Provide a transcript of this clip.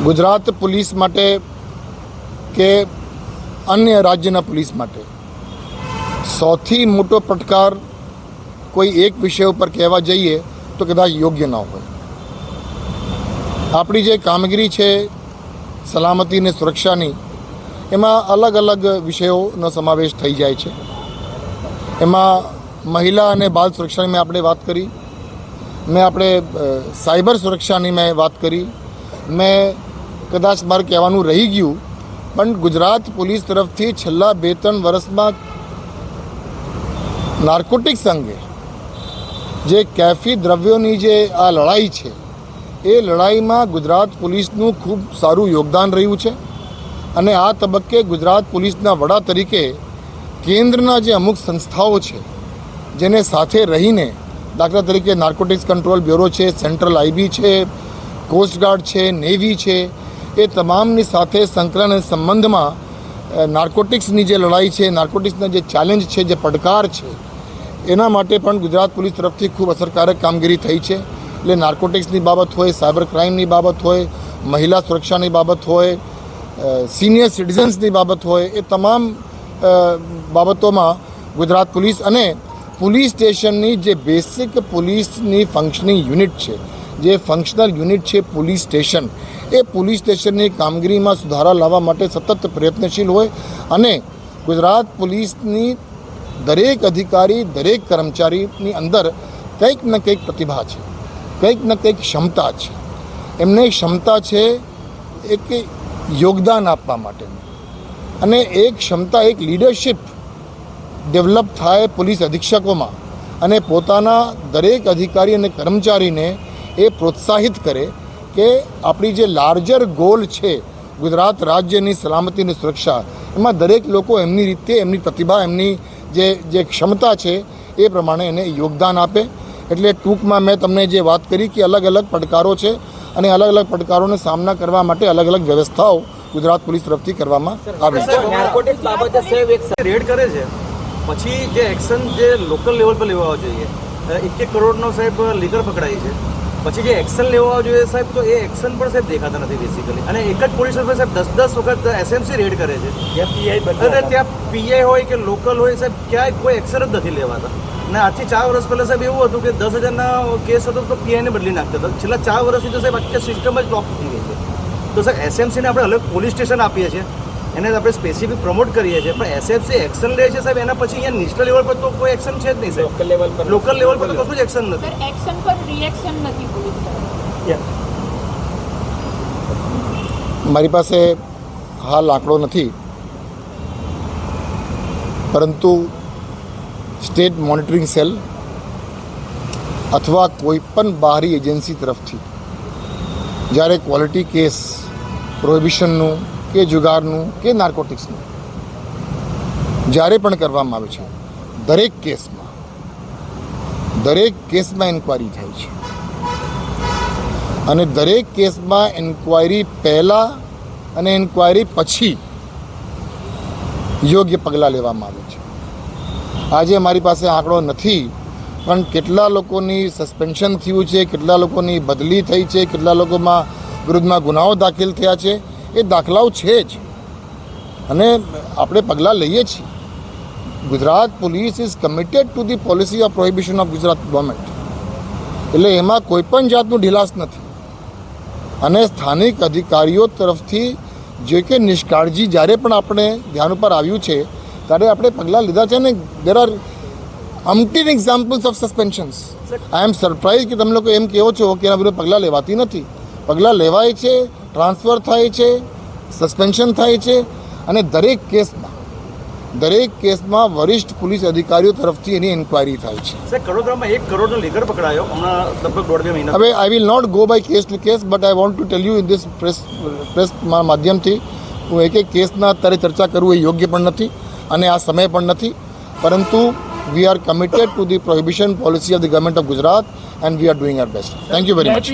Gujarat police માટે કે અન્ય રાજ્યના પોલીસ માટે સૌથી મોટો પડકાર કોઈ એક વિષય ઉપર કહેવા જઈએ તો કદાચ યોગ્ય ન હોય. આપણી જે કામગીરી છે સલામતી અને સુરક્ષાની, એમાં અલગ અલગ વિષયોનો સમાવેશ થઈ જાય છે. એમાં મહિલા અને બાળ સુરક્ષાની મેં આપણે વાત કરી, આપણે સાયબર સુરક્ષાની મેં વાત કરી, કદાચ મારે કહેવાનું રહી ગયું પણ ગુજરાત પોલીસ તરફથી છેલ્લા 2-3 વર્ષમાં નાર્કોટિક્સ અંગે જે કેફી દ્રવ્યોની જે આ લડાઈ છે એ લડાઈમાં ગુજરાત પોલીસનું ખૂબ સારું યોગદાન રહ્યું છે. અને આ તબક્કે ગુજરાત પોલીસના વડા તરીકે કેન્દ્રના જે અમુક સંસ્થાઓ છે જેને સાથે રહીને, દાખલા તરીકે નાર્કોટિક્સ કંટ્રોલ બ્યુરો છે, સેન્ટ્રલ આઈબી છે, કોસ્ટગાર્ડ છે, નેવી છે, એ તમામની સાથે સંકલન અને સંબંધમાં નાર્કોટિક્સની જે લડાઈ છે, નાર્કોટિક્સના જે ચેલેન્જ છે, જે પડકાર છે, એના માટે પણ ગુજરાત પોલીસ તરફથી ખૂબ અસરકારક કામગીરી થઈ છે. એટલે નાર્કોટિક્સની બાબત હોય, સાયબર ક્રાઇમની બાબત હોય, મહિલા સુરક્ષાની બાબત હોય, સિનિયર સિટીઝન્સની બાબત હોય, એ તમામ બાબતોમાં ગુજરાત પોલીસ અને પોલીસ સ્ટેશનની જે બેસિક પોલીસની ફંક્શનિંગ યુનિટ છે, જે ફંક્શનલ યુનિટ છે પોલીસ સ્ટેશન, એ પોલીસ સ્ટેશનની કામગીરીમાં સુધારા લાવવા માટે સતત પ્રયત્નશીલ હોય. અને ગુજરાત પોલીસની દરેક અધિકારી, દરેક કર્મચારીની અંદર કંઈક ને કંઈક પ્રતિભા છે, કંઈક ને કંઈક ક્ષમતા છે. એમને ક્ષમતા છે એક યોગદાન આપવા માટેની, અને એક ક્ષમતા, એક લીડરશિપ ડેવલપ થાય પોલીસ અધિક્ષકોમાં, અને પોતાના દરેક અધિકારી અને કર્મચારીને એ પ્રોત્સાહિત કરે કે આપણી જે લાર્જર ગોલ છે ગુજરાત રાજ્યની સલામતી અને સુરક્ષા, એમાં દરેક લોકો એમની રીતે, એમની પ્રતિભા, એમની જે ક્ષમતા છે એ પ્રમાણે એને યોગદાન આપે. એટલે ટૂંકમાં મેં તમને જે વાત કરી કે અલગ અલગ પડકારો છે અને અલગ અલગ પડકારોનો સામના કરવા માટે અલગ અલગ વ્યવસ્થાઓ ગુજરાત પોલીસ તરફથી કરવામાં આવે છે. નાર્કોટિક્સ બાબતે સાહેબ એક રેડ કરે છે, પછી જે એક્શન જે લોકલ લેવલ પર લેવા જોઈએ, 1 કરોડનો સાહેબ લીગર પકડાય છે, પછી જે એક્શન લેવા જોઈએ સાહેબ, તો એ એક્શન પણ સાહેબ દેખાતા નથી બેસિકલી. અને એક જ પોલીસ ઓફિસર સાહેબ 10 વખત એસએમસી રેડ કરે છે, અને ત્યાં પીઆઈ હોય કે લોકલ હોય સાહેબ, ક્યાંય કોઈ એક્શન જ નથી લેવાતા. અને આજથી 4 વર્ષ પહેલાં સાહેબ એવું હતું કે 10,000ના કેસ હતો તો પીઆઈને બદલી નાખતા હતા. છેલ્લા 4 વર્ષથી તો સાહેબ આખી સિસ્ટમ જ બ્લોક થઈ ગઈ છે. તો સાહેબ એસએમસીને આપણે અલગ પોલીસ સ્ટેશન આપીએ છીએ, એને આપણે સ્પેસિફિક પ્રમોટ કરીએ છીએ, પણ એસએમસી એક્શન લે છે સાહેબ, એના પછી અહીંયા નેશનલ લેવલ પર તો કોઈ એક્શન છે જ નહીં સાહેબ. લોકલ લેવલ પર તો કશું જ એક્શન નથી. એક્શન પર રિએક્શન નથી પોલીસ તરફ. મારી પાસે હાલ આંકડો નથી, પરંતુ સ્ટેટ મોનિટરિંગ સેલ અથવા કોઈ પણ બહારી એજન્સી તરફથી જ્યારે ક્વોલિટી કેસ પ્રોહિબિશનનું કે જુગારનું કે નાર્કોટિક્સનું જ્યારે પણ કરવામાં આવે છે, દરેક કેસમાં ઇન્ક્વાયરી થાય છે. અને દરેક કેસમાં ઇન્ક્વાયરી પહેલાં અને ઇન્ક્વાયરી પછી યોગ્ય પગલાં લેવામાં આવે છે. આજે મારી પાસે આંકડો નથી, પણ કેટલા લોકોની સસ્પેન્શન થયું છે, કેટલા લોકોની બદલી થઈ છે, કેટલા લોકોમાં વિરુદ્ધમાં ગુનાઓ દાખલ થયા છે, એ દાખલાઓ છે જ, અને આપણે પગલાં લઈએ છીએ. Gujarat police is committed to the policy of prohibition of Gujarat government. એટલે એમાં કોઈ પણ જાતનું ઢીલાસ નથી. અને સ્થાનિક અધિકારીઓ તરફથી જે કે નિષ્કાળજી જ્યારે પણ આપણે ધ્યાન ઉપર આવ્યું છે ત્યારે આપણે પગલાં લીધા છે. ને there are umpteen examples of suspensions. I am surprised કે તમે લોકો એમ કહો છો કે એના વિરુદ્ધ પગલાં લેવાતી નથી. પગલાં લેવાય છે, ટ્રાન્સફર થાય છે, સસ્પેન્શન થાય છે, અને દરેક કેસમાં વરિષ્ઠ પોલીસ અધિકારીઓ તરફથી એની ઇન્ક્વાયરી થાય છે. કરોડમાં 1 કરોડનો લીગર પકડાયો હમણાં લગભગ 1.5 મહિના. હવે I will not go by case to case, but I want to tell you in this press માધ્યમથી હું એક કેસના અત્યારે ચર્ચા કરું એ યોગ્ય પણ નથી અને આ સમય પણ નથી. પરંતુ we are committed to the prohibition policy of the government of Gujarat and we are doing our best. Thank you very much.